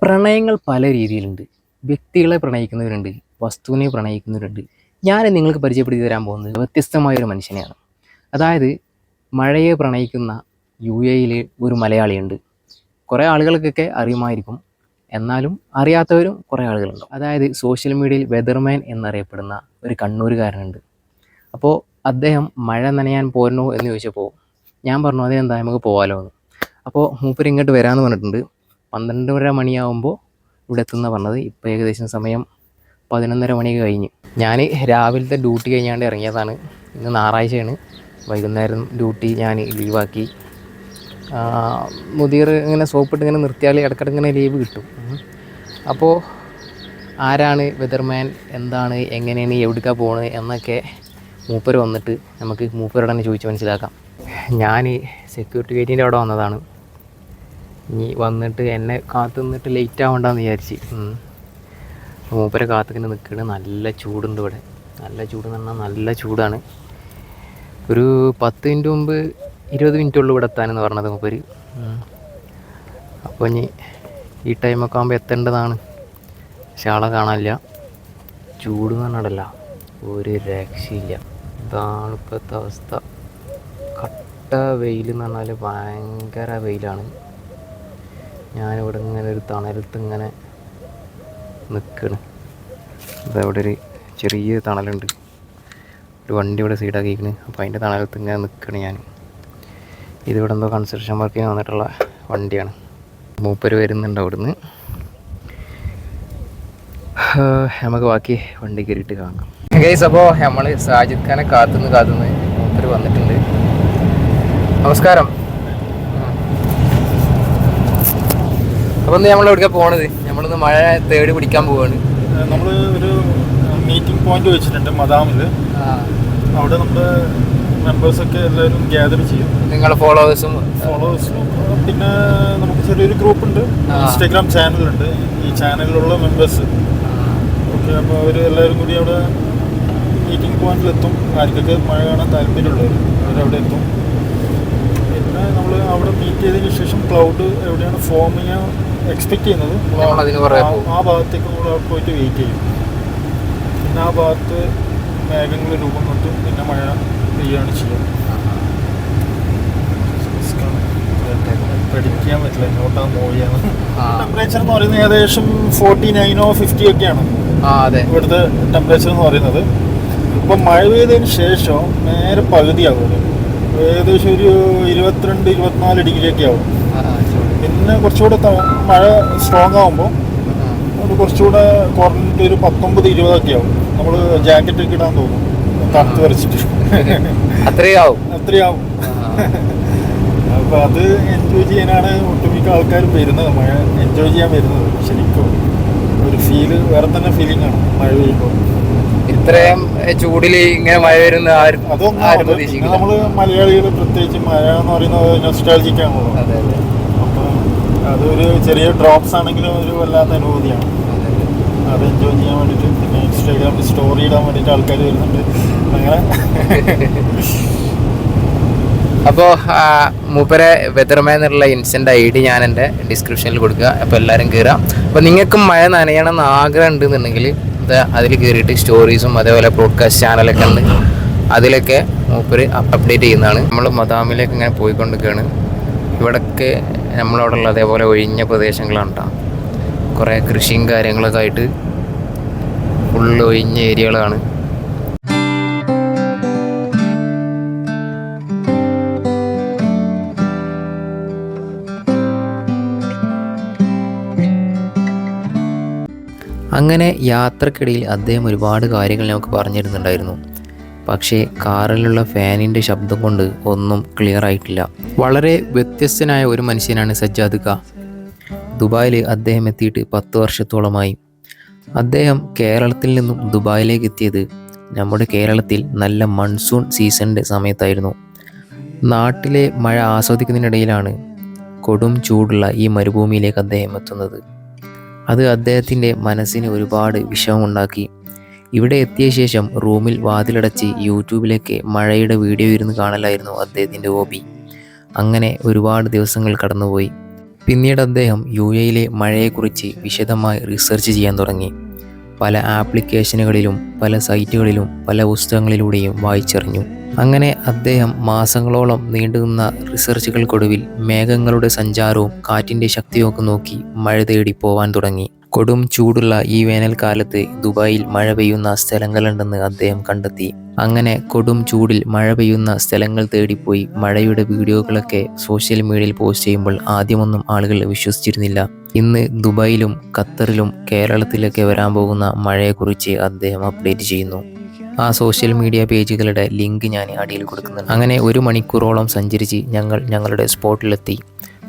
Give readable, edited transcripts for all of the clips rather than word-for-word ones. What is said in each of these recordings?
പ്രണയങ്ങൾ പല രീതിയിലുണ്ട്. വ്യക്തികളെ പ്രണയിക്കുന്നവരുണ്ട്, വസ്തുവിനെ പ്രണയിക്കുന്നവരുണ്ട്. ഞാൻ നിങ്ങൾക്ക് പരിചയപ്പെടുത്തി തരാൻ പോകുന്നത് വ്യത്യസ്തമായൊരു മനുഷ്യനെയാണ്. അതായത് മഴയെ പ്രണയിക്കുന്ന യു.എ.യിലെ ഒരു മലയാളിയുണ്ട്. കുറേ ആളുകൾക്കൊക്കെ അറിയുമായിരിക്കും. എന്നാലും അറിയാത്തവരും കുറേ ആളുകളുണ്ടാവും. അതായത് സോഷ്യൽ മീഡിയയിൽ വെതർമാൻ എന്നറിയപ്പെടുന്ന ഒരു കണ്ണൂരുകാരനുണ്ട്. അപ്പോൾ അദ്ദേഹം മഴ നനയാൻ പോരണോ എന്ന് ചോദിച്ചപ്പോൾ ഞാൻ പറഞ്ഞു അതിനെന്താ നമുക്ക് പോകാമല്ലോ എന്ന്. അപ്പോൾ മൂപ്പര് ഇങ്ങോട്ട് വരാമെന്ന് പറഞ്ഞിട്ടുണ്ട്. 12:30 മണിയാകുമ്പോൾ ഇവിടെ എത്തുന്ന പറഞ്ഞത്. ഇപ്പോൾ ഏകദേശം സമയം 11:30 മണിയൊക്കെ കഴിഞ്ഞ്. ഞാൻ രാവിലത്തെ ഡ്യൂട്ടി കഴിഞ്ഞാണ്ട് ഇറങ്ങിയതാണ്. ഇന്ന് ഞായറാഴ്ചയാണ്. വൈകുന്നേരം ഡ്യൂട്ടി ഞാൻ ലീവാക്കി. മുദീർ ഇങ്ങനെ സോപ്പിട്ട് ഇങ്ങനെ നിർത്തിയാൽ ഇടയ്ക്കിടയ്ക്ക് ഇങ്ങനെ ലീവ് കിട്ടും. അപ്പോൾ ആരാണ് വെതർമാൻ, എന്താണ്, എങ്ങനെയാണ്, എവിടേക്കാണ് പോകുന്നത് എന്നൊക്കെ മൂപ്പര് വന്നിട്ട് നമുക്ക് മൂപ്പരോട് തന്നെ ചോദിച്ച് മനസ്സിലാക്കാം. ഞാൻ സെക്യൂരിറ്റി ഗേറ്റിൻ്റെ അവിടെ വന്നതാണ്. ഇനി വന്നിട്ട് എന്നെ കാത്തു നിന്നിട്ട് ലേറ്റ് ആവണ്ടെന്ന് വിചാരിച്ച് മൂപ്പരെ കാത്തിങ്ങനെ നിൽക്കുകയാണ്. നല്ല ചൂടുണ്ട് ഇവിടെ. നല്ല ചൂടെന്ന് പറഞ്ഞാൽ നല്ല ചൂടാണ്. ഒരു 10 മിനിറ്റ് മുമ്പ് 20 മിനിറ്റുള്ളൂ ഇവിടെ എത്താനെന്ന് പറഞ്ഞത് മൂപ്പര്. അപ്പോൾ ഇനി ഈ ടൈമൊക്കെ ആകുമ്പോൾ എത്തേണ്ടതാണ്. പക്ഷെ ആളെ കാണാനില്ല. ചൂട് എന്ന് പറഞ്ഞിടല്ല, ഒരു രക്ഷയില്ല. ഇതാണ് ഇപ്പോഴത്തെ അവസ്ഥ. കട്ട വെയിൽ എന്ന് പറഞ്ഞാൽ ഭയങ്കര വെയിലാണ്. ഞാനിവിടെ ഇങ്ങനെ ഒരു തണലത്ത് ഇങ്ങനെ നിൽക്കണം. ഇവിടെ ഒരു ചെറിയ തണലുണ്ട്. ഒരു വണ്ടി ഇവിടെ സൈഡാക്കിയിരിക്കണ്. അപ്പോൾ അതിൻ്റെ തണലത്ത് ഇങ്ങനെ നിൽക്കണം ഞാൻ. ഇതിവിടെ എന്തോ കൺസ്ട്രക്ഷൻ വർക്കിന് വന്നിട്ടുള്ള വണ്ടിയാണ്. മൂപ്പര് വരുന്നുണ്ട് അവിടുന്ന്. നമുക്ക് ബാക്കി വണ്ടി കയറിയിട്ട് കാണാം. ഗൈസ്, അപ്പോൾ നമ്മൾ സാജിദ് ഖാനെ കാത്തുനിന്ന് മൂപ്പര് വന്നിട്ടുണ്ട്. നമസ്കാരം. അപ്പോൾ ഇന്ന് നമ്മൾ എവിടേക്കാണ് പോകണത്? നമ്മളിന്ന് മഴ തേടി പിടിക്കാൻ പോവാണ്. നമ്മൾ ഒരു മീറ്റിംഗ് പോയിന്റ് വെച്ചിട്ടുണ്ട് മദാമിൽ. അവിടെ നമ്മുടെ മെമ്പേഴ്സൊക്കെ എല്ലാവരും ഗ്യാദർ ചെയ്യും. നിങ്ങളുടെ ഫോളോവേഴ്സും പിന്നെ നമുക്ക് ചെറിയൊരു ഗ്രൂപ്പുണ്ട്, ഇൻസ്റ്റാഗ്രാം ചാനലുണ്ട്. ഈ ചാനലിലുള്ള മെമ്പേഴ്സ് ഓക്കെ. അപ്പോൾ അവർ എല്ലാവരും കൂടി അവിടെ മീറ്റിംഗ് പോയിന്റിലെത്തും. ആർക്കൊക്കെ മഴ കാണാൻ താല്പര്യമുള്ളവർ അവരവിടെ എത്തും. പിന്നെ നമ്മൾ അവിടെ മീറ്റ് ചെയ്തതിന് ശേഷം ക്ലൗഡ് എവിടെയാണ് ഫോം ചെയ്യാൻ എക്സ്പെക്ട് ചെയ്യുന്നത് ആ ഭാഗത്തേക്ക് നമ്മൾ അവിടെ പോയിട്ട് വെയിറ്റ് ചെയ്യും. പിന്നെ ആ ഭാഗത്ത് മേഘങ്ങൾ രൂപം കൊണ്ടും പിന്നെ മഴ പെയ്യാണ് ചെയ്യുക. പഠിക്കാൻ പറ്റില്ല, ഇങ്ങോട്ടാണ് മൂവ് ചെയ്യാൻ. ടെമ്പറേച്ചർ എന്ന് പറയുന്നത് ഏകദേശം 49 or 50 ഒക്കെയാണ് ഇവിടുത്തെ ടെമ്പറേച്ചർ എന്ന് പറയുന്നത്. ഇപ്പം മഴ പെയ്തതിന് ശേഷം നേരെ പകുതിയാകും. ഏകദേശം ഒരു 22-24 ഡിഗ്രി ഒക്കെ ആവും. പിന്നെ കുറച്ചുകൂടെ മഴ സ്ട്രോങ് ആകുമ്പോൾ അത് കുറച്ചുകൂടെ കുറഞ്ഞിട്ട് ഒരു 19-20 ഒക്കെ ആവും. നമ്മൾ ജാക്കറ്റ് ഒക്കെ ഇടാൻ തോന്നും, തണുത്ത് വരച്ചിട്ട് അത്രയാവും. അപ്പോൾ അത് എൻജോയ് ചെയ്യാനാണ് ഒട്ടുമിക്ക ആൾക്കാരും വരുന്നത്. മഴ എൻജോയ് ചെയ്യാൻ വരുന്നത്. ശരിക്കും ഒരു ഫീല് വേറെ തന്നെ ഫീലിംഗ് ആണ് മഴ പെയ്യുമ്പോൾ. ഇത്രയും ചൂടിൽ ഇങ്ങനെ മഴ വരുന്ന അതൊന്നും നമ്മൾ മലയാളികൾ പ്രത്യേകിച്ച് മഴ എന്ന് പറയുന്നത് നൊസ്റ്റാൾജിക്കാണല്ലോ. അപ്പം അതൊരു ചെറിയ ഡ്രോപ്സ് ആണെങ്കിലും ഒരു വല്ലാത്ത അനുഭൂതിയാണ്. അത് എൻജോയ് ചെയ്യാൻ വേണ്ടിയിട്ട് പിന്നെ ഇൻസ്റ്റാഗ്രാമിൽ സ്റ്റോറി ഇടാൻ വേണ്ടിയിട്ട് ആൾക്കാർ വരുന്നുണ്ട്. അങ്ങനെ അപ്പോൾ മൂപ്പരെ വെതർമാൻ എന്നുള്ള ഇൻസ്റ്റൻ്റ് ID ഞാൻ എൻ്റെ ഡിസ്ക്രിപ്ഷനിൽ കൊടുക്കുക. അപ്പോൾ എല്ലാവരും കയറാം. അപ്പോൾ നിങ്ങൾക്കും മഴ നനയണം എന്ന് ആഗ്രഹം ഉണ്ടെന്നുണ്ടെങ്കിൽ അതിൽ കയറിയിട്ട് സ്റ്റോറീസും അതേപോലെ ബ്രോഡ്കാസ്റ്റ് ചാനലൊക്കെ ഉണ്ട്, അതിലൊക്കെ മൂപ്പര് അപ്ഡേറ്റ് ചെയ്യുന്നതാണ്. നമ്മൾ മദാമിലേക്ക് ഇങ്ങനെ പോയിക്കൊണ്ടിരിക്കുകയാണ്. ഇവിടെയൊക്കെ നമ്മളവിടെ ഉള്ള അതേപോലെ ഒഴിഞ്ഞ പ്രദേശങ്ങളാണ് കേട്ടോ. കുറേ കൃഷിയും കാര്യങ്ങളൊക്കെ ആയിട്ട് ഫുള്ള് ഒഴിഞ്ഞ ഏരിയകളാണ്. അങ്ങനെ യാത്രക്കിടയിൽ അദ്ദേഹം ഒരുപാട് കാര്യങ്ങൾ നമുക്ക് പറഞ്ഞു തരുന്നുണ്ടായിരുന്നു. പക്ഷേ കാറിലുള്ള ഫാനിൻ്റെ ശബ്ദം കൊണ്ട് ഒന്നും ക്ലിയർ ആയിട്ടില്ല. വളരെ വ്യത്യസ്തനായ ഒരു മനുഷ്യനാണ് സജ്ജാദ് ഖാൻ. ദുബായിൽ അദ്ദേഹം എത്തിയിട്ട് 10 വർഷത്തോളമായി. അദ്ദേഹം കേരളത്തിൽ നിന്നും ദുബായിലേക്ക് എത്തിയത് നമ്മുടെ കേരളത്തിൽ നല്ല മൺസൂൺ സീസണിൻ്റെ സമയത്തായിരുന്നു. നാട്ടിലെ മഴ ആസ്വദിക്കുന്നതിനിടയിലാണ് കൊടും ചൂടുള്ള ഈ മരുഭൂമിയിലേക്ക് അദ്ദേഹം എത്തുന്നത്. അത് അദ്ദേഹത്തിൻ്റെ മനസ്സിന് ഒരുപാട് വിഷമമുണ്ടാക്കി. ഇവിടെ എത്തിയ ശേഷം റൂമിൽ വാതിലടച്ച് യൂട്യൂബിലേക്ക് മഴയുടെ വീഡിയോ ഇരുന്ന് കാണലായിരുന്നു അദ്ദേഹത്തിൻ്റെ ഹോബി. അങ്ങനെ ഒരുപാട് ദിവസങ്ങൾ കടന്നുപോയി. പിന്നീട് അദ്ദേഹം UAE മഴയെക്കുറിച്ച് വിശദമായി റിസർച്ച് ചെയ്യാൻ തുടങ്ങി. പല ആപ്ലിക്കേഷനുകളിലും പല സൈറ്റുകളിലും പല പുസ്തകങ്ങളിലൂടെയും വായിച്ചറിഞ്ഞു. അങ്ങനെ അദ്ദേഹം മാസങ്ങളോളം നീണ്ടുനിന്ന റിസർച്ചുകൾക്കൊടുവിൽ മേഘങ്ങളുടെ സഞ്ചാരവും കാറ്റിൻ്റെ ശക്തിയൊക്കെ നോക്കി മഴ തേടി പോവാൻ തുടങ്ങി. കൊടും ചൂടുള്ള ഈ വേനൽക്കാലത്ത് ദുബായിൽ മഴ പെയ്യുന്ന സ്ഥലങ്ങളുണ്ടെന്ന് അദ്ദേഹം കണ്ടെത്തി. അങ്ങനെ കൊടും ചൂടിൽ മഴ പെയ്യുന്ന സ്ഥലങ്ങൾ തേടിപ്പോയി മഴയുടെ വീഡിയോകളൊക്കെ സോഷ്യൽ മീഡിയയിൽ പോസ്റ്റ് ചെയ്യുമ്പോൾ ആദ്യമൊന്നും ആളുകൾ വിശ്വസിച്ചിരുന്നില്ല. ഇന്ന് ദുബായിലും ഖത്തറിലും കേരളത്തിലൊക്കെ വരാൻ പോകുന്ന മഴയെക്കുറിച്ച് അദ്ദേഹം അപ്ഡേറ്റ് ചെയ്യുന്നു. ആ സോഷ്യൽ മീഡിയ പേജുകളുടെ ലിങ്ക് ഞാൻ അടിയിൽ കൊടുക്കുന്നുണ്ട്. അങ്ങനെ 1 മണിക്കൂറോളം സഞ്ചരിച്ച് ഞങ്ങളുടെ സ്പോട്ടിലെത്തി.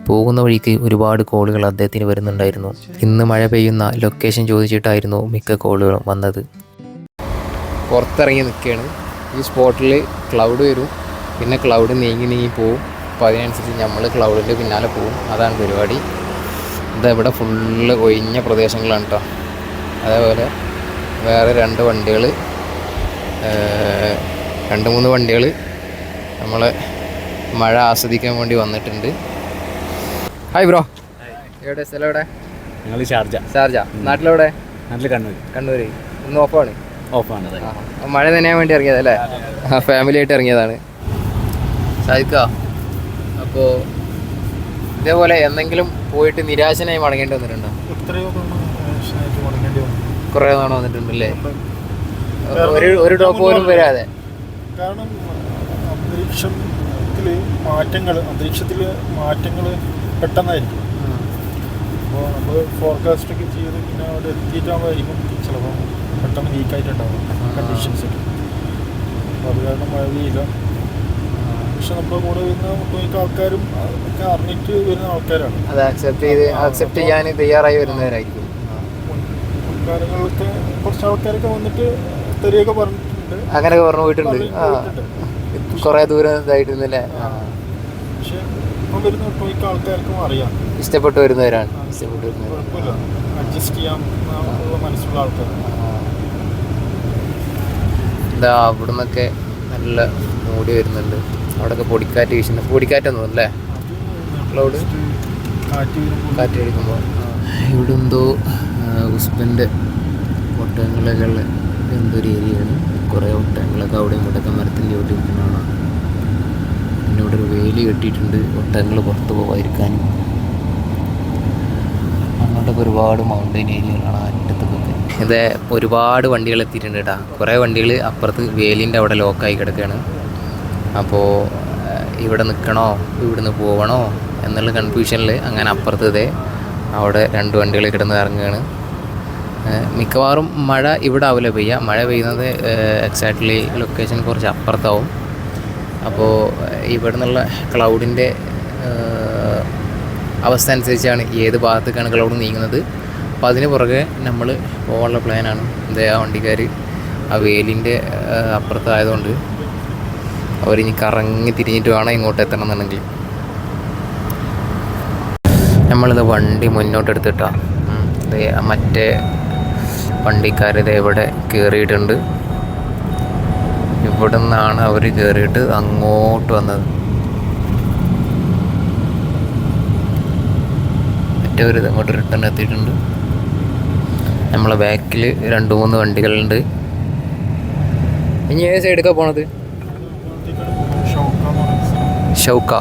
പോകുന്ന വഴിക്ക് ഒരുപാട് കോളുകൾ അദ്ദേഹത്തിന് വരുന്നുണ്ടായിരുന്നു. ഇന്ന് മഴ പെയ്യുന്ന ലൊക്കേഷൻ ചോദിച്ചിട്ടായിരുന്നു മിക്ക കോളുകളും വന്നത്. പുറത്തിറങ്ങി നിൽക്കുകയാണ്. ഈ സ്പോട്ടിൽ ക്ലൗഡ് വരും, പിന്നെ ക്ലൗഡ് നീങ്ങി പോവും. അപ്പോൾ അതിനനുസരിച്ച് നമ്മൾ ക്ലൗഡിൻ്റെ പിന്നാലെ പോവും. അതാണ് പരിപാടി. ഇതവിടെ ഫുള്ള് ഒഴിഞ്ഞ പ്രദേശങ്ങളാണ് കേട്ടോ. അതേപോലെ വേറെ 2 വണ്ടികൾ 2-3 വണ്ടികൾ നമ്മളെ മഴ ആസ്വദിക്കാൻ വേണ്ടി വന്നിട്ടുണ്ട്. ഹായ് ബ്രോ, എവിടെ സ്ഥലം? എവിടെ? ഞങ്ങൾ ഷാർജ. നാട്ടിലെവിടെ? നാട്ടിൽ കണ്ണൂർ. ഇന്ന് ഓഫാണ്. മഴ നനയാൻ വേണ്ടി ഇറങ്ങിയതല്ലേ? ഫാമിലി ആയിട്ട് ഇറങ്ങിയതാണ്. സാധിക്കുക. അപ്പോൾ ഇതേപോലെ എന്തെങ്കിലും പോയിട്ട് നിരാശനായി മടങ്ങേണ്ടി വന്നിട്ടുണ്ടോ? കുറേ തവണ വന്നിട്ടുണ്ടല്ലേ? ഒരു ഡ്രോപ്പ് പോലും വരാതെ. കാരണം അന്തരീക്ഷത്തിൽ മാറ്റങ്ങൾ പെട്ടെന്നായിരിക്കും. അപ്പോൾ നമ്മൾ ഫോർകാസ്റ്റൊക്കെ ചെയ്ത് പിന്നെ അവിടെ എത്തിയിട്ടാകുമ്പോഴായിരിക്കും ചിലപ്പോൾ പെട്ടെന്ന് വീക്കായിട്ടുണ്ടാകും കണ്ടീഷൻസൊക്കെ. അപ്പോൾ അത് കാരണം മഴ പെയ്യില്ല. പക്ഷെ നമ്മുടെ കൂടെ വരുന്ന ഒട്ടുമിക്ക ആൾക്കാരും ഒക്കെ അറിഞ്ഞിട്ട് വരുന്ന ആൾക്കാരാണ്. അത് അക്സെപ്റ്റ് ചെയ്യാൻ തയ്യാറായി വരുന്നവരായിരിക്കും. മുൻകാലങ്ങളിലൊക്കെ കുറച്ച് ആൾക്കാരൊക്കെ വന്നിട്ട് തെറിയൊക്കെ പറഞ്ഞിട്ടുണ്ട്. അങ്ങനെയൊക്കെ പറഞ്ഞു പോയിട്ടുണ്ട്. കുറേ ദൂരം ഇതായിട്ടിരുന്നില്ലേ? പക്ഷെ ഇപ്പം വരുന്ന ഒട്ടുമിക്ക ആൾക്കാർക്കും അറിയാം, ഇഷ്ടപ്പെട്ടു വരുന്നവരാണ്. കുഴപ്പമില്ല, അഡ്ജസ്റ്റ് ചെയ്യാൻ മനസ്സുള്ള ആൾക്കാർ. എന്താ അവിടെ നിന്നൊക്കെ നല്ല മൂടി വരുന്നുണ്ട്. അവിടെയൊക്കെ പൊടിക്കാറ്റ് വീശുന്നു. പൊടിക്കാറ്റൊന്നും അല്ലേ? ക്ലൗഡ് കാറ്റ് അടിക്കുമ്പോൾ ഇവിടെ എന്തോ ഉസ്ബൻ്റെ ഒട്ടകങ്ങളൊക്കെ ഉള്ള എന്തൊരു ഏരിയയാണ്. കുറേ ഒട്ടകങ്ങളൊക്കെ അവിടെയും ഇവിടെയൊക്കെ മരത്തിൻ്റെ ചോട്ടി നിൽക്കുന്നതാണ്. പിന്നെ ഇവിടെ ഒരു വേലി കെട്ടിയിട്ടുണ്ട് ഒട്ടകങ്ങൾ പുറത്ത് പോകാതിരിക്കാനും. അങ്ങോട്ടൊക്കെ ഒരുപാട് മൗണ്ടൈൻ ഏരിയകളാണ് അറ്റത്തൊക്കെ. ഇത് ഒരുപാട് വണ്ടികൾ എത്തിയിട്ടുണ്ട് കേട്ടോ. കുറേ വണ്ടികൾ അപ്പുറത്ത് വേലിൻ്റെ അവിടെ ലോക്കായി കിടക്കുകയാണ്. അപ്പോൾ ഇവിടെ നിൽക്കണോ ഇവിടുന്ന് പോകണോ എന്നുള്ള കൺഫ്യൂഷനിൽ അങ്ങനെ അപ്പുറത്ത് അവിടെ 2 വണ്ടികൾ കിടന്ന് ഇറങ്ങുകയാണ്. മിക്കവാറും മഴ ഇവിടെ ആവില്ല പെയ്യുക. മഴ പെയ്യുന്നത് എക്സാക്ട്ലി ലൊക്കേഷൻ കുറച്ച് അപ്പുറത്താവും. അപ്പോൾ ഇവിടെ നിന്നുള്ള ക്ലൗഡിൻ്റെ അവസ്ഥ അനുസരിച്ചാണ് ഏത് ഭാഗത്തേക്കാണ് ക്ലൗഡ് നീങ്ങുന്നത്. അപ്പോൾ അതിന് പുറകെ നമ്മൾ പോകാനുള്ള പ്ലാനാണ്. ആ വണ്ടിക്കാർ ആ വേലിൻ്റെ അപ്പുറത്തായതുകൊണ്ട് അവരിനി കറങ്ങി തിരിഞ്ഞിട്ട് വേണം ഇങ്ങോട്ട് എത്തണം എന്നുണ്ടെങ്കിൽ. നമ്മളിത് വണ്ടി മുന്നോട്ടെടുത്തിട്ടാണ് മറ്റേ വണ്ടിക്കാരിത് ഇവിടെ കയറിയിട്ടുണ്ട്. ഇവിടെ നിന്നാണ് അവർ കയറിയിട്ട് അങ്ങോട്ട് വന്നത്. മറ്റവരിത് അങ്ങോട്ട് റിട്ടേൺ എത്തിയിട്ടുണ്ട്. നമ്മളെ ബാക്കിൽ 2-3 വണ്ടികളുണ്ട്. ഇനി ഏത് സൈഡിലേക്കാണ് പോണത്? ഷൗക്ക.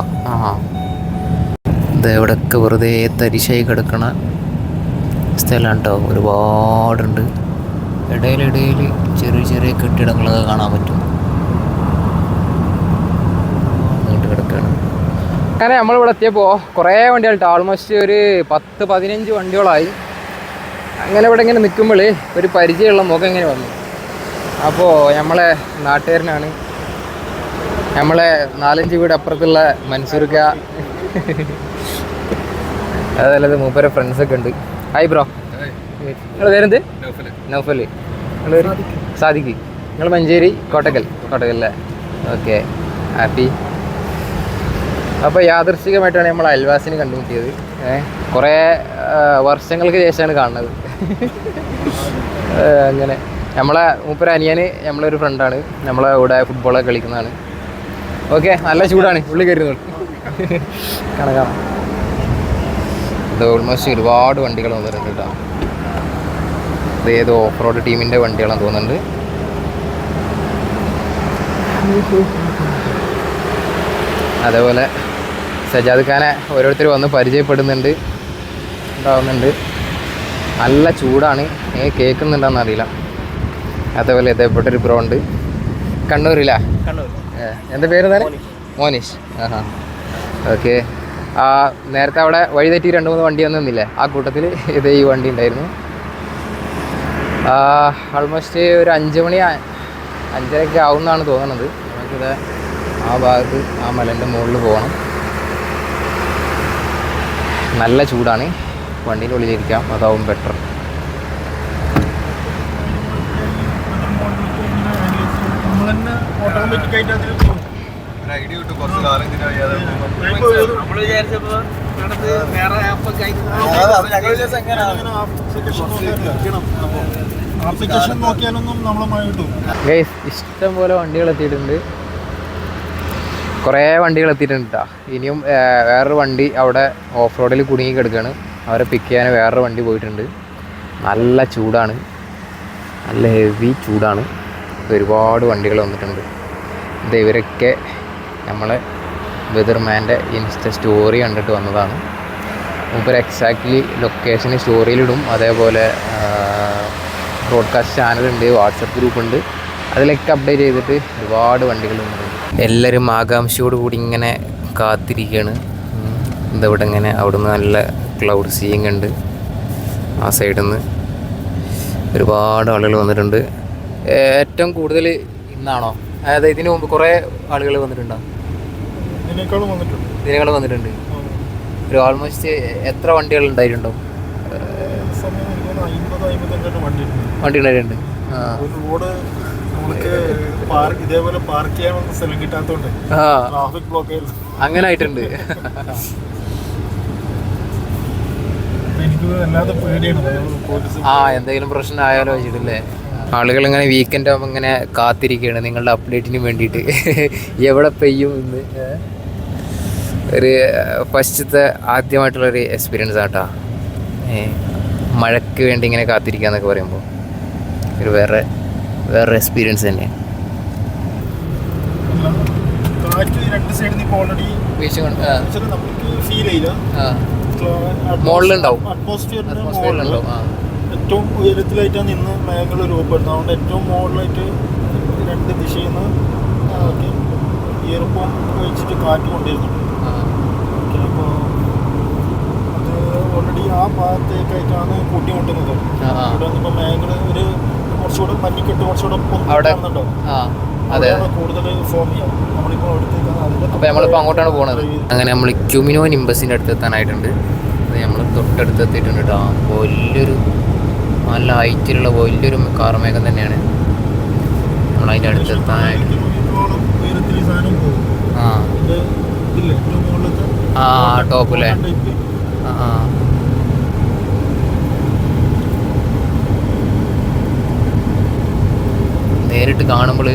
ഇത് ഇവിടെയൊക്കെ വെറുതെ തരിശായി കിടക്കണ സ്ഥലമാണ് കേട്ടോ. ഒരുപാടുണ്ട്. ഇടയിലിടയിൽ ചെറിയ ചെറിയ കെട്ടിടങ്ങളൊക്കെ കാണാൻ പറ്റും. അങ്ങോട്ട് കിടക്കുകയാണ്. അങ്ങനെ നമ്മളിവിടെ എത്തിയപ്പോൾ കുറേ വണ്ടികളുണ്ട്. ആൾമോസ്റ്റ് ഒരു 10-15 വണ്ടികളായി. അങ്ങനെ ഇവിടെ ഇങ്ങനെ നിൽക്കുമ്പോൾ ഒരു പരിചയമുള്ള മുഖം ഇങ്ങനെ വന്നു. അപ്പോൾ നമ്മളെ നാട്ടുകാരനാണ്, നമ്മളെ 4-5 വീട് അപ്പുറത്തുള്ള മൻസൂർക്ക, അതല്ലാതെ മൂപ്പരെ ഫ്രണ്ട്സൊക്കെ ഉണ്ട്. ഹായ് ബ്രോ, നിങ്ങൾ പേരെന്ത്? നൗഫൽ. നിങ്ങൾ സാദിഖ്. നിങ്ങൾ മഞ്ചേരി കോട്ടക്കൽ അല്ലേ? Okay, happy. അപ്പോൾ യാദൃശ്ചികമായിട്ടാണ് നമ്മൾ അയൽവാസിനെ കണ്ടുമുട്ടിയത്. കുറേ വർഷങ്ങൾക്ക് ശേഷമാണ് കാണുന്നത്. അങ്ങനെ നമ്മളെ മൂപ്പര അനിയന് നമ്മളൊരു ഫ്രണ്ടാണ്, നമ്മളെ കൂടെ ഫുട്ബോളൊക്കെ കളിക്കുന്നതാണ്. ഓക്കെ, നല്ല ചൂടാണ്, ഉള്ളിൽ കയറുന്നു. കാണാം. ഇത് ഓൾമോസ്റ്റ് ഒരുപാട് വണ്ടികൾ വന്നിട്ടുണ്ട് കേട്ടോ. ഇത് ഏതോ ഓഫ് റോഡ് ടീമിൻ്റെ വണ്ടികളാണെന്ന് തോന്നുന്നുണ്ട്. അതേപോലെ സജാദ് ഖാനെ ഓരോരുത്തർ വന്ന് പരിചയപ്പെടുന്നുണ്ട് ഉണ്ടാവുന്നുണ്ട്. നല്ല ചൂടാണ്, കേൾക്കുന്നുണ്ടെന്ന് അറിയില്ല. അതേപോലെ ഇതേപോലെ ഒരു ബ്രോ ഉണ്ട്, കണ്ണൂരില്ല? എൻ്റെ പേര് തന്നെ മോനീഷ്. ആഹാ, ഓക്കെ. നേരത്തെ അവിടെ വഴി തെറ്റി 2-3 വണ്ടി വന്നില്ലേ, ആ കൂട്ടത്തിൽ ഇത് ഈ വണ്ടി ഉണ്ടായിരുന്നു. ആൾമോസ്റ്റ് ഒരു 5 മണി 5:30 ആവുമെന്നാണ് തോന്നുന്നത്. നമുക്കിത് ആ ഭാഗത്ത് ആ മലേൻ്റെ മുകളിൽ പോകണം. നല്ല ചൂടാണ്, വണ്ടീൻ്റെ ഉള്ളിലിരിക്കാം, അതാവും ബെറ്റർ. ഇഷ്ടം പോലെ വണ്ടികൾ എത്തിയിട്ടുണ്ട്, കുറേ വണ്ടികൾ എത്തിയിട്ടുണ്ട് കേട്ടോ. ഇനിയും വേറൊരു വണ്ടി അവിടെ ഓഫ് റോഡിൽ കുടുങ്ങി കിടക്കുകയാണ്, അവരെ പിക്ക് ചെയ്യാൻ വേറൊരു വണ്ടി പോയിട്ടുണ്ട്. നല്ല ചൂടാണ്, നല്ല ഹെവി ചൂടാണ്. ഒരുപാട് വണ്ടികൾ വന്നിട്ടുണ്ട്. ഇത് ഇവരൊക്കെ നമ്മളെ വെതർമാൻ്റെ ഇൻസ്റ്റ സ്റ്റോറി കണ്ടിട്ട് വന്നതാണ്. മൂപ്പര് എക്സാക്ട്ലി ലൊക്കേഷന് സ്റ്റോറിയിലിടും. അതേപോലെ ബ്രോഡ്കാസ്റ്റ് ചാനലുണ്ട്, വാട്സപ്പ് ഗ്രൂപ്പുണ്ട്, അതിലൊക്കെ അപ്ഡേറ്റ് ചെയ്തിട്ട് ഒരുപാട് വണ്ടികൾ വന്നിട്ടുണ്ട്. എല്ലാവരും ആകാംക്ഷയോട് കൂടി ഇങ്ങനെ കാത്തിരിക്കുകയാണ്. ഇതവിടെ ഇങ്ങനെ അവിടുന്ന് നല്ല ക്ലൗഡ് സീയിങ് ഉണ്ട്. ആ സൈഡിൽ നിന്ന് ഒരുപാട് ആളുകൾ വന്നിട്ടുണ്ട്. ഏറ്റവും കൂടുതൽ ഇന്നാണോ, അതായത് ഇതിനു മുമ്പ് കുറേ ആളുകൾ വന്നിട്ടുണ്ടോ? ഇതിനേക്കാളും വന്നിട്ടുണ്ട്. ഒരു ഓൾമോസ്റ്റ് എത്ര വണ്ടികൾ ഉണ്ടായിട്ടുണ്ടോ? വണ്ടി ഉണ്ടായിട്ടുണ്ട്. അങ്ങനെ ആയിട്ടുണ്ട്. എന്തെങ്കിലും പ്രശ്നം ആയാലോ വെച്ചിട്ടില്ലേ. ആളുകൾ ഇങ്ങനെ വീക്കെൻഡ് ആകുമ്പോൾ ഇങ്ങനെ കാത്തിരിക്കുകയാണ് നിങ്ങളുടെ അപ്ഡേറ്റിന് വേണ്ടിയിട്ട്, എവിടെ പെയ്യും എന്ന്. ഒരു ഫസ്റ്റത്തെ ആദ്യമായിട്ടുള്ളൊരു എക്സ്പീരിയൻസ് ആട്ടാ, മഴയ്ക്ക് വേണ്ടി ഇങ്ങനെ കാത്തിരിക്കുക എന്നൊക്കെ പറയുമ്പോൾ ഒരു വേറെ എക്സ്പീരിയൻസ് തന്നെ. മുകളിലുണ്ടാവും, ഏറ്റവും ഉയരത്തിലായിട്ടാണ് ഇന്ന് മേഘങ്ങൾ രൂപപ്പെടുന്നത്. അതുകൊണ്ട് ഏറ്റവും മുകളിലായിട്ട് 2 ദിശയിൽ നിന്ന് ഈർപ്പം വെച്ചിട്ട് കാറ്റ് കൊണ്ടിരുന്നുണ്ട്. അപ്പോൾ അത് ഓൾറെഡി ആ ഭാഗത്തേക്കായിട്ടാണ് കൂട്ടിമുട്ടുന്നത്. ഇവിടെ വന്നിപ്പോൾ മേഘങ്ങൾ ഒരു കുറച്ചുകൂടെ പന്നിക്കെട്ട് കുറച്ചുകൂടെ പൊന്നുണ്ടോ, കൂടുതൽ ഫോം ചെയ്യാം. നമ്മളിപ്പോൾ അപ്പോൾ നമ്മളിപ്പോൾ അങ്ങോട്ടാണ് പോകുന്നത്. അങ്ങനെ നമ്മൾ ക്യുമിനോ നിംബസിൻ്റെ അടുത്ത് എത്താനായിട്ടുണ്ട്. അത് നമ്മൾ തൊട്ടടുത്തെത്തിയിട്ടുണ്ട് കേട്ടോ. വലിയൊരു നല്ല ഹൈറ്റിലുള്ള വലിയൊരു കാർമേഘം തന്നെയാണ്. നമ്മളതിൻ്റെ അടുത്തെത്താനായിട്ട് ടോപ്പിലെ നേരിട്ട് കാണുമ്പോൾ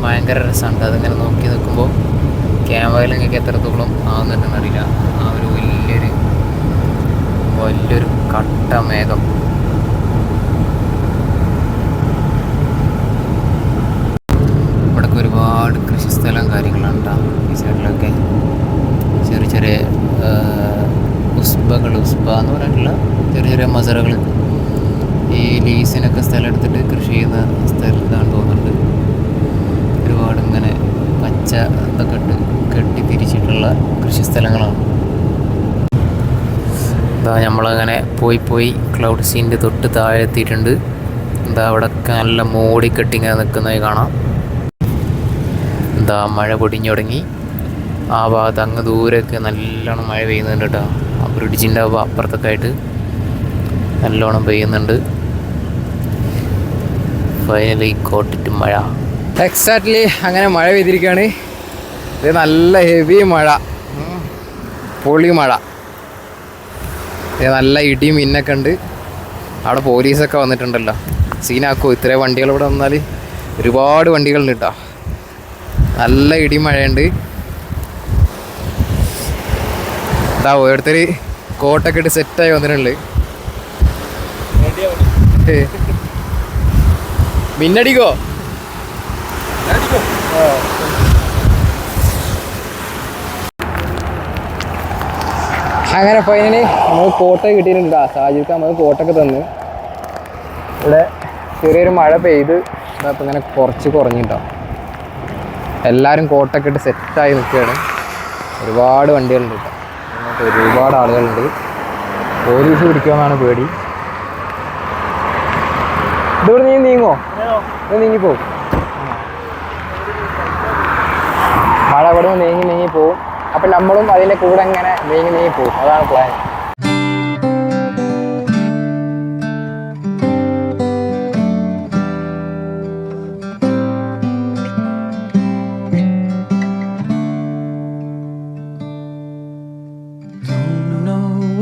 ഭയങ്കര രസമുണ്ട്. അതിങ്ങനെ നോക്കി നിൽക്കുമ്പോൾ ക്യാമറയിൽ നിങ്ങൾക്ക് എത്രത്തോളം ആവുന്നുണ്ടെന്ന് അറിയില്ല. ആ ഒരു വലിയൊരു കട്ട മേഘം. ഇവിടൊക്കെ ഒരുപാട് കൃഷിസ്ഥലം കാര്യങ്ങളാണ് കേട്ടോ. ഈ സൈഡിലൊക്കെ ചെറിയ ചെറിയ ഉസ്ബ എന്ന് പറഞ്ഞിട്ടുള്ള ചെറിയ മസറകൾ. ഈ ലീസിനൊക്കെ സ്ഥലം എടുത്തിട്ട് കൃഷി ചെയ്യുന്ന സ്ഥലത്താണ് തോന്നുന്നുണ്ട്. ഒരുപാട് ഇങ്ങനെ പച്ച ഇതൊക്കെ ഇട്ട് കെട്ടി തിരിച്ചിട്ടുള്ള കൃഷിസ്ഥലങ്ങളാണ്. എന്താ നമ്മളങ്ങനെ പോയി ക്ലൗഡ് സീൻ്റെ തൊട്ട് താഴെ എത്തിയിട്ടുണ്ട്. എന്താ അവിടെയൊക്കെ നല്ല മോടി കെട്ടിങ്ങനെ നിൽക്കുന്നതായി കാണാം. എന്താ മഴ പൊടിഞ്ഞു തുടങ്ങി. ആ ഭാഗത്ത് അങ്ങ് ദൂരെയൊക്കെ നല്ലോണം മഴ പെയ്യുന്നുണ്ട് കേട്ടോ. ആ ബ്രിഡ്ജിൻ്റെ അപ്പുറത്തൊക്കെ ആയിട്ട് നല്ലോണം പെയ്യുന്നുണ്ട്. ഫൈനലി കോട്ടിട്ട് മഴ. എക്സാക്ട്ലി അങ്ങനെ മഴ പെയ്തിരിക്കുകയാണ്. ഇത് നല്ല ഹെവി മഴ, പൊളി മഴ. ഇത് നല്ല ഇടിയും മിന്നൊക്കെ ഉണ്ട്. അവിടെ പോലീസൊക്കെ വന്നിട്ടുണ്ടല്ലോ, സീനാക്കോ. ഇത്രയും വണ്ടികൾ ഇവിടെ വന്നാൽ ഒരുപാട് വണ്ടികളുണ്ട് കേട്ടോ. നല്ല ഇടിയും മഴയുണ്ട്. എന്താ ഓരോരുത്തർ കോട്ടൊക്കെ ഇട്ട് സെറ്റായി വന്നിട്ടുണ്ട്. മിന്നടിക്കോ? അങ്ങനെ ഫൈനലി നമുക്ക് കോട്ട കിട്ടിയിട്ടുണ്ട്. സാജിക്ക് നമുക്ക് കോട്ടൊക്കെ തന്ന്. ഇവിടെ ചെറിയൊരു മഴ പെയ്ത് ഇപ്പം ഇങ്ങനെ കുറച്ച് കുറഞ്ഞിട്ടാണ്. എല്ലാവരും കോട്ടൊക്കെ ഇട്ട് സെറ്റായി നിൽക്കുകയാണ്. ഒരുപാട് വണ്ടികളുണ്ട് കേട്ടോ. അങ്ങോട്ട് ഒരുപാട് ആളുകളുണ്ട്. പോലീസ് പിടിക്കുമെന്നാണ് പേടി. ഇതോടെ നീങ്ങോ? ഇത് നീങ്ങിപ്പോവും. മഴ ഇവിടെ നിന്ന് നീങ്ങി പോവും. അപ്പം നമ്മളും അതിൻ്റെ കൂടെ ഇങ്ങനെ നീങ്ങി പോവും. അതാണ് plan.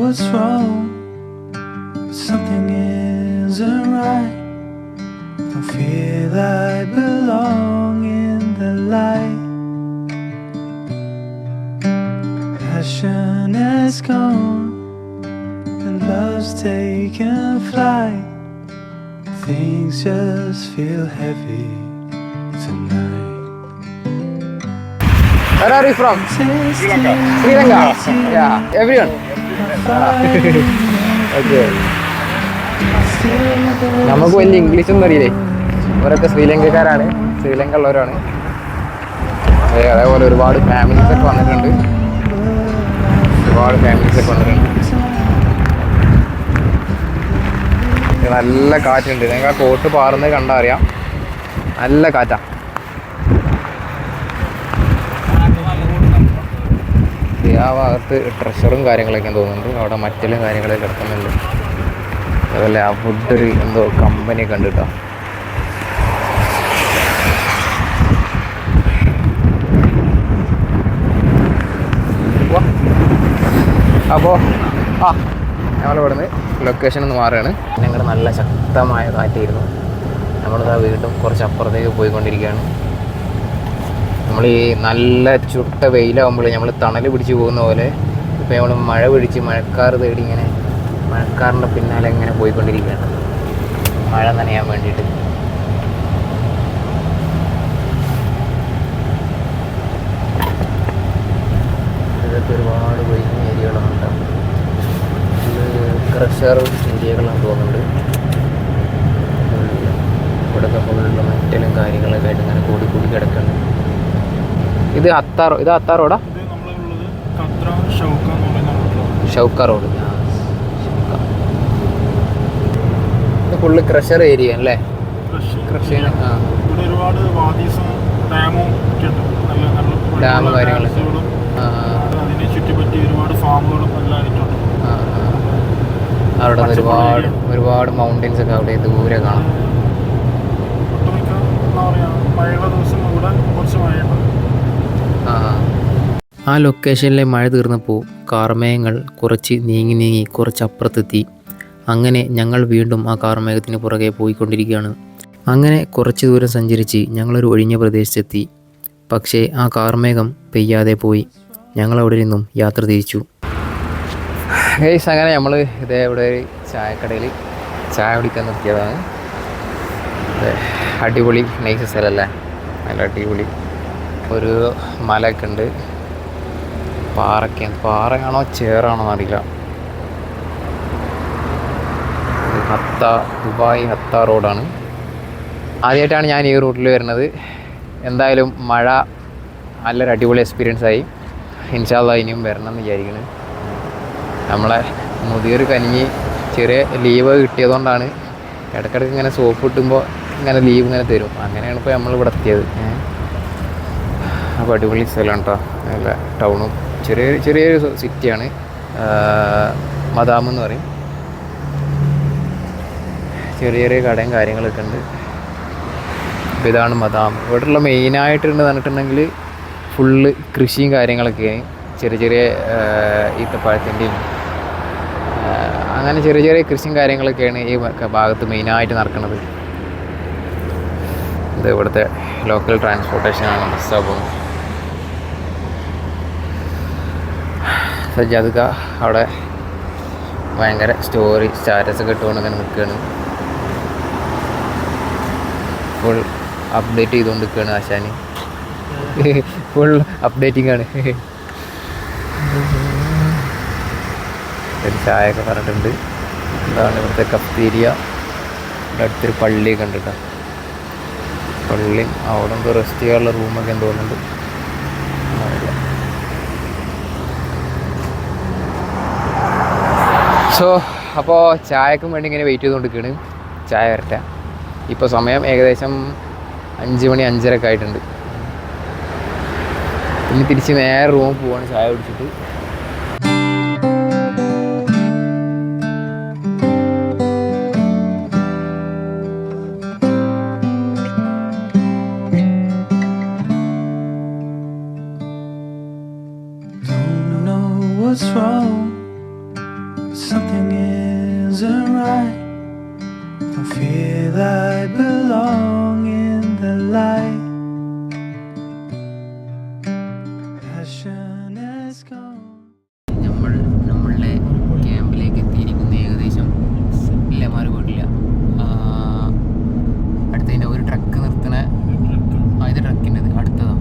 What's wrong? Something isn't right. I feel I belong in the light. Passion is gone and love's taken flight. Things just feel heavy tonight. Where are you from? Sri Lanka. Yeah, everyone. Okay. നമുക്ക് വലിയ ഇംഗ്ലീഷൊന്നും അറിയില്ലേ. അവരൊക്കെ ശ്രീലങ്കക്കാരാണ്, ശ്രീലങ്ക ഉള്ളവരാണ്. അതേപോലെ ഒരുപാട് ഫാമിലീസൊക്കെ വന്നിട്ടുണ്ട്. നല്ല കാറ്റുണ്ട്. നിങ്ങൾക്ക് ആ കോട്ട് പാറുന്നത് കണ്ടാൽ അറിയാം. നല്ല കാറ്റാ. ആ ഭാഗത്ത് ട്രഷറും കാര്യങ്ങളൊക്കെ തോന്നുന്നുണ്ട്. അവിടെ മറ്റെല്ലാം കാര്യങ്ങളൊക്കെ കിടക്കുന്നുണ്ട്. അതുപോലെ ആ ഫുഡൊരു എന്തോ കമ്പനി കണ്ടിട്ടോ. അപ്പോൾ ഞങ്ങളിവിടുന്ന് ലൊക്കേഷൻ ഒന്ന് മാറുകയാണ്. ഞങ്ങളുടെ നല്ല ശക്തമായ കാറ്റായിരുന്നു. നമ്മളിതാ വീണ്ടും കുറച്ച് അപ്പുറത്തേക്ക് പോയിക്കൊണ്ടിരിക്കുകയാണ്. നമ്മൾ ഈ നല്ല ചുട്ട വെയിലാകുമ്പോൾ നമ്മൾ തണൽ പിടിച്ച് പോകുന്ന പോലെ ഇപ്പോൾ നമ്മൾ മഴ പിടിച്ച് മഴക്കാർ തേടി ഇങ്ങനെ മഴക്കാറിൻ്റെ പിന്നാലെ ഇങ്ങനെ പോയിക്കൊണ്ടിരിക്കുകയാണ്, മഴ നനയാൻ വേണ്ടിയിട്ട്. ഇതൊക്കെ ഒരുപാട് വെയിലിംഗ് ഏരിയകളുണ്ട്. ഇത് ക്രഷർ ഏരിയകളാണെന്ന് തോന്നുന്നുണ്ട്. ഇവിടെയൊക്കെ ഫുള്ള് മെറ്റലും കാര്യങ്ങളൊക്കെ ആയിട്ട് ഇങ്ങനെ കൂടി കിടക്കുന്നുണ്ട്. ഇത് അത്താറോടാ? Shawka road. ഇത് ഫുള്ള് ക്രഷർ ഏരിയ അല്ലേ? ഡാം കാര്യങ്ങളൊക്കെ അവിടെ ഒരുപാട് മൗണ്ടൻസ് ഒക്കെ അവിടെ ദൂരെ കാണാം. ആ ലൊക്കേഷനിലെ മഴ തീർന്നപ്പോൾ കാർമേഘങ്ങൾ കുറച്ച് നീങ്ങി കുറച്ച് അപ്പുറത്തെത്തി. അങ്ങനെ ഞങ്ങൾ വീണ്ടും ആ കാർമേഘത്തിന് പുറകെ പോയിക്കൊണ്ടിരിക്കുകയാണ്. അങ്ങനെ കുറച്ച് ദൂരം സഞ്ചരിച്ച് ഞങ്ങളൊരു ഒഴിഞ്ഞ പ്രദേശത്തെത്തി. പക്ഷേ ആ കാർമേഘം പെയ്യാതെ പോയി. ഞങ്ങളവിടെ നിന്നും യാത്ര തിരിച്ചു. ഗൈസ്, അങ്ങനെ നമ്മൾ ഇവിടെ ഒരു ചായക്കടയിൽ ചായ കുടിക്കാൻ നിർത്തിയതാണ്. അടിപൊളി നൈസ് സ്ഥലമല്ലേ, നല്ല അടിപൊളി. ഒരു മലയൊക്കെ ഉണ്ട്, പാറയാണോ ചേറാണോ അറിയില്ല. ദുബായ് ഹത്ത റോഡാണ്. ആദ്യമായിട്ടാണ് ഞാൻ ഈ റൂട്ടിൽ വരുന്നത്. എന്തായാലും മഴ നല്ലൊരു അടിപൊളി എക്സ്പീരിയൻസ് ആയി. ഇൻഷാ അല്ലാഹ് ഇനിയും വരണം എന്ന് വിചാരിക്കുന്നത്. നമ്മളെ മുതിർ കനിഞ്ഞ് ചെറിയ ലീവ് കിട്ടിയതുകൊണ്ടാണ് ഇടയ്ക്കിടയ്ക്ക് ഇങ്ങനെ സോപ്പ് കിട്ടുമ്പോൾ ഇങ്ങനെ ലീവ് ഇങ്ങനെ തരും. അങ്ങനെയാണ് ഇപ്പോൾ നമ്മളിവിടെ എത്തിയത്. അപ്പോൾ അടിപൊളി സ്ഥലമാണ് കേട്ടോ. നല്ല ടൗണും ചെറിയൊരു സിറ്റിയാണ്, മദാം എന്ന് പറയും. ചെറിയ കടയും കാര്യങ്ങളൊക്കെ ഉണ്ട്. അപ്പോൾ ഇതാണ് മദാം. ഇവിടെയുള്ള മെയിനായിട്ടുണ്ട് പറഞ്ഞിട്ടുണ്ടെങ്കിൽ ഫുള്ള് കൃഷിയും കാര്യങ്ങളൊക്കെയാണ്. ചെറിയ ഈത്തപ്പഴത്തിൻ്റെയും അങ്ങനെ ചെറിയ കൃഷിയും കാര്യങ്ങളൊക്കെയാണ് ഈ ഭാഗത്ത് മെയിനായിട്ട് നടക്കുന്നത്. ഇത് ഇവിടുത്തെ ലോക്കൽ ട്രാൻസ്പോർട്ടേഷനാണ്, ബസ് സ്റ്റോപ്പും. സജ്ജാദ് അവിടെ ഭയങ്കര സ്റ്റോറി സ്റ്റാറ്റസൊക്കെ ഇട്ടുകൊണ്ട് അങ്ങനെ നിൽക്കുകയാണ്. ഫുൾ അപ്ഡേറ്റ് ചെയ്തുകൊണ്ട് നിൽക്കുകയാണ് ആശാന്. ഫുൾ അപ്ഡേറ്റിംഗ് ആണ്. ഒരു ചായയൊക്കെ പറഞ്ഞിട്ടുണ്ട്. എന്താണ് ഇവിടുത്തെ കഫ്തീരിയ. ഇവിടെ അടുത്തൊരു പള്ളിയൊക്കെ ഉണ്ട് കേട്ടോ. പള്ളി അവിടെ എന്തോ റെസ്റ്റ് ചെയ്യാനുള്ള റൂമൊക്കെ എന്തോ തോന്നുന്നുണ്ട്. സോ അപ്പോൾ ചായക്കും വേണ്ടി ഇങ്ങനെ വെയിറ്റ് ചെയ്തുകൊണ്ടിരിക്കുകയാണ്. ചായ വരട്ടെ. ഇപ്പോൾ സമയം ഏകദേശം 5 മണി 5:30 ഒക്കെ ആയിട്ടുണ്ട്. ഇനി തിരിച്ച് നേരെ റൂമിൽ പോവാണ് ചായ കുടിച്ചിട്ട്. Don't know what's wrong, something isn't right. I feel I belong in the light. Passion has gone. നമ്മളുടെ ക്യാമ്പിലേക്ക് എത്തിയിരിക്കുന്ന ഏകദേശം ഇല്ല മാറി പോയിട്ടില്ല. അടുത്തതിൻ്റെ ഒരു ട്രക്ക് നിർത്തണ ഇത് ട്രക്കിൻ്റെ അടുത്തതാണ്.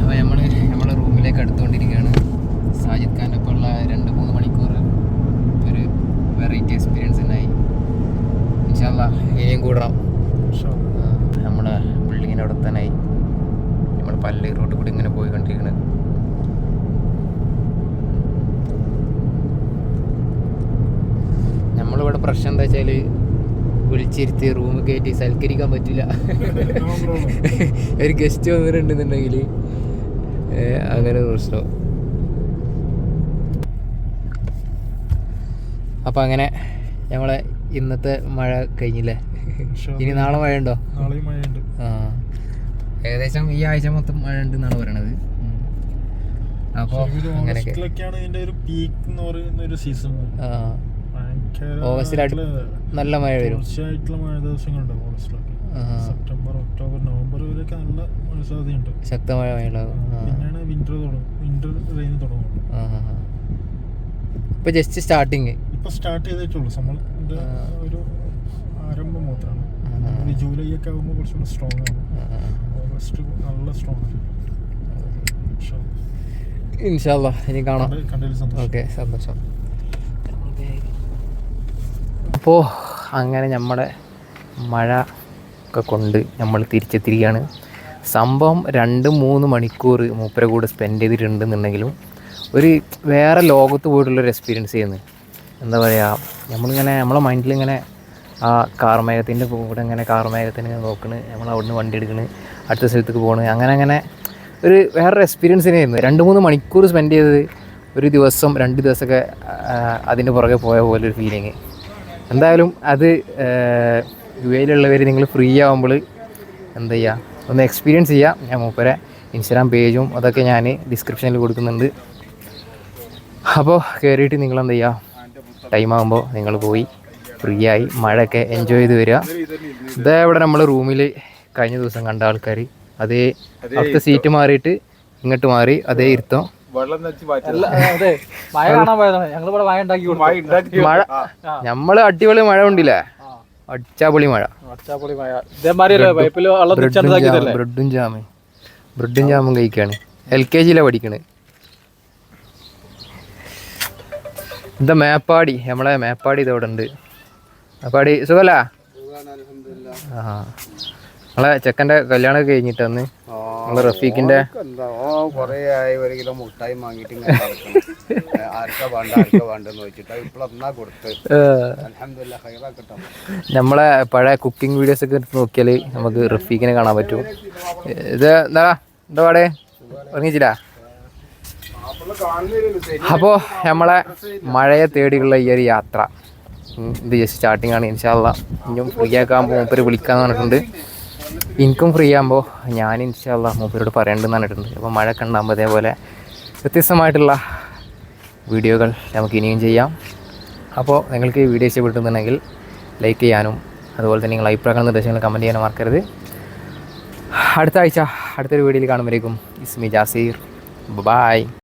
അപ്പോൾ നമ്മളെ റൂമിലേക്ക് അടുത്തുകൊണ്ടിരിക്കുകയാണ്. സാജിദ് ഖാൻ്റെ ഒപ്പം ഉള്ള 2-3 മണിക്കൂർ ഒരു വെറൈറ്റി എക്സ്പീരിയൻസ് ഉണ്ടായി. ഇൻഷാ അല്ലാഹ് ഇനിയും കൂടണം. നമ്മുടെ ബിൽഡിങ്ങിൻ്റെ അവിടെ തന്നെയായി. നമ്മൾ പള്ളി റോഡിൽ കൂടി ഇങ്ങനെ പോയി കണ്ടിരിക്കുന്നത്. നമ്മളിവിടെ പ്രശ്നം എന്താ വെച്ചാൽ വിളിച്ചിരുത്തി റൂം കയറ്റി സൽക്കരിക്കാൻ പറ്റില്ല. ഒരു ഗസ്റ്റ് വന്നിട്ടുണ്ടെന്നുണ്ടെങ്കിൽ അങ്ങനെ പ്രശ്നം. അപ്പോൾ അങ്ങനെ നമ്മളെ ഇന്നത്തെ മഴ കഴിഞ്ഞില്ലേ? ഇനി നാളെ മഴ ഉണ്ടോ? ആ, ഏകദേശം ഈ ആഴ്ച മൊത്തം മഴ ഉണ്ട് എന്നാണ് പറയണത്. അപ്പോൾ അങ്ങനെയൊക്കെ ഓഗസ്റ്റിൽ നല്ല മഴ വരും. സെപ്റ്റംബർ ഒക്ടോബർ നവംബർ വരെയൊക്കെ നല്ല മഴ സാധ്യതയുണ്ട്. ശക്തമായ മഴ ഉണ്ടാകും. പിന്നെയാണ് വിന്റർ റെയിൻ തുടങ്ങും. ഇപ്പൊ ജസ്റ്റ് സ്റ്റാർട്ടിങ് സ്റ്റാർട്ട് ചെയ്തിട്ടുള്ളൂ. സമ്മറിന്റെ ഒരു ആരംഭം മാത്രമാണ്. ജൂലൈ ഒക്കെ ആകുമ്പോൾ കുറച്ചുകൂടെ സ്ട്രോങ് ആണ്. ഓഗസ്റ്റ് നല്ല സ്ട്രോങ് ആണ്. ഇൻഷാ അല്ലാഹ് ഇനി കാണാം. ഓക്കെ, സന്തോഷം. അപ്പോൾ അങ്ങനെ നമ്മുടെ മഴ ഒക്കെ കൊണ്ട് നമ്മൾ തിരിച്ചെത്തിരിക്കുകയാണ്. സംഭവം 2-3 മണിക്കൂർ മൂപ്പരെ കൂടെ സ്പെൻഡ് ചെയ്തിട്ടുണ്ടെന്നുണ്ടെങ്കിലും ഒരു വേറെ ലോകത്ത് പോയിട്ടുള്ളൊരു എക്സ്പീരിയൻസ് ചെയ്യുന്നത്. എന്താ പറയുക, നമ്മളിങ്ങനെ നമ്മളെ മൈൻഡിലിങ്ങനെ ആ കാർമേഘത്തിൻ്റെ കൂടെ ഇങ്ങനെ കാർമേഘത്തിന് നോക്കണ്, നമ്മൾ അവിടുന്ന് വണ്ടി എടുക്കണ്, അടുത്ത സ്ഥലത്തേക്ക് പോകണ്, അങ്ങനെ ഒരു വേറൊരു എക്സ്പീരിയൻസ് തന്നെയായിരുന്നു. 2-3 മണിക്കൂർ സ്പെൻഡ് ചെയ്തത് ഒരു ദിവസം 2 ദിവസമൊക്കെ അതിൻ്റെ പുറകെ പോയ പോലൊരു ഫീലിങ്. എന്തായാലും അത് UAE-ലുള്ളവർ നിങ്ങൾ ഫ്രീ ആകുമ്പോൾ എന്താ ചെയ്യുക, ഒന്ന് എക്സ്പീരിയൻസ് ചെയ്യുക. ഞാൻ മൂപ്പരെ ഇൻസ്റ്റാഗ്രാം പേജും അതൊക്കെ ഞാൻ ഡിസ്ക്രിപ്ഷനിൽ കൊടുക്കുന്നുണ്ട്. അപ്പോൾ കയറിയിട്ട് നിങ്ങളെന്താ ചെയ്യുക, ടൈം ആകുമ്പോൾ നിങ്ങൾ പോയി ഫ്രീ ആയി മഴയൊക്കെ എൻജോയ് ചെയ്ത് വരിക. ഇതേ ഇവിടെ നമ്മൾ റൂമിൽ കഴിഞ്ഞ ദിവസം കണ്ട ആൾക്കാർ അതേ അടുത്ത സീറ്റ് മാറിയിട്ട് ഇങ്ങോട്ട് മാറി അതേ ഇരുത്തം. മഴ നമ്മള് അടിപൊളി മഴ ഉണ്ടില്ലേ, അടിച്ചാപൊളി മഴ. ബ്രെഡും ജാമും കഴിക്കാണ്. LKG-യിലാണ് പഠിക്കണ്. എന്താ മേപ്പാടി, നമ്മളെ മേപ്പാടി ഇതവിടെ ഉണ്ട്. മേപ്പാടി സുഖല്ല? ആ, നമ്മളെ ചെക്കൻ്റെ കല്യാണമൊക്കെ കഴിഞ്ഞിട്ട് അന്ന് നമ്മളെ റഫീഖിന്റെ നമ്മളെ പഴയ കുക്കിംഗ് വീഡിയോസ് ഒക്കെ എടുത്ത് നോക്കിയാൽ നമുക്ക് റഫീഖിനെ കാണാൻ പറ്റും. ഇത് എന്താ പാടെ ഉറങ്ങിച്ചില്ല? അപ്പോൾ നമ്മളെ മഴയെ തേടിയുള്ള ഈ ഒരു യാത്ര ഇത് ജസ്റ്റ് സ്റ്റാർട്ടിങ് ആണ്. ഇൻഷാ അല്ലാഹ് ഇനിയും ഫ്രീ ആക്കാൻ മൂപ്പര് വിളിക്കാന്ന് പറഞ്ഞിട്ടുണ്ട്. എനിക്കും ഫ്രീ ആകുമ്പോൾ ഞാൻ ഇൻഷാ അല്ലാഹ് മൂപ്പരോട് പറയേണ്ടതെന്ന് പറഞ്ഞിട്ടുണ്ട്. അപ്പോൾ മഴ കണ്ടാകുമ്പോൾ അതേപോലെ വ്യത്യസ്തമായിട്ടുള്ള വീഡിയോകൾ നമുക്ക് ഇനിയും ചെയ്യാം. അപ്പോൾ നിങ്ങൾക്ക് ഈ വീഡിയോ ഇഷ്ടപ്പെട്ടുന്നുണ്ടെങ്കിൽ ലൈക്ക് ചെയ്യാനും അതുപോലെ തന്നെ നിങ്ങൾ അഭിപ്രായങ്ങൾ നിർദ്ദേശങ്ങൾ കമൻറ്റ് ചെയ്യാനും മറക്കരുത്. അടുത്ത ആഴ്ച അടുത്തൊരു വീഡിയോയിൽ കാണുമ്പോഴേക്കും ഇസ്മി ജാസീർ, ബൈ.